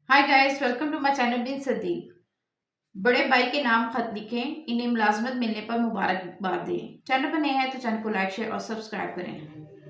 Hi guys, welcome to my channel Bin Sadiq. बड़े भाई के नाम खत लिखें, इन्हें मुलाजमत मिलने पर मुबारकबाद दें। चैनल पर नए हैं तो चैनल को लाइक शेयर और सब्सक्राइब करें।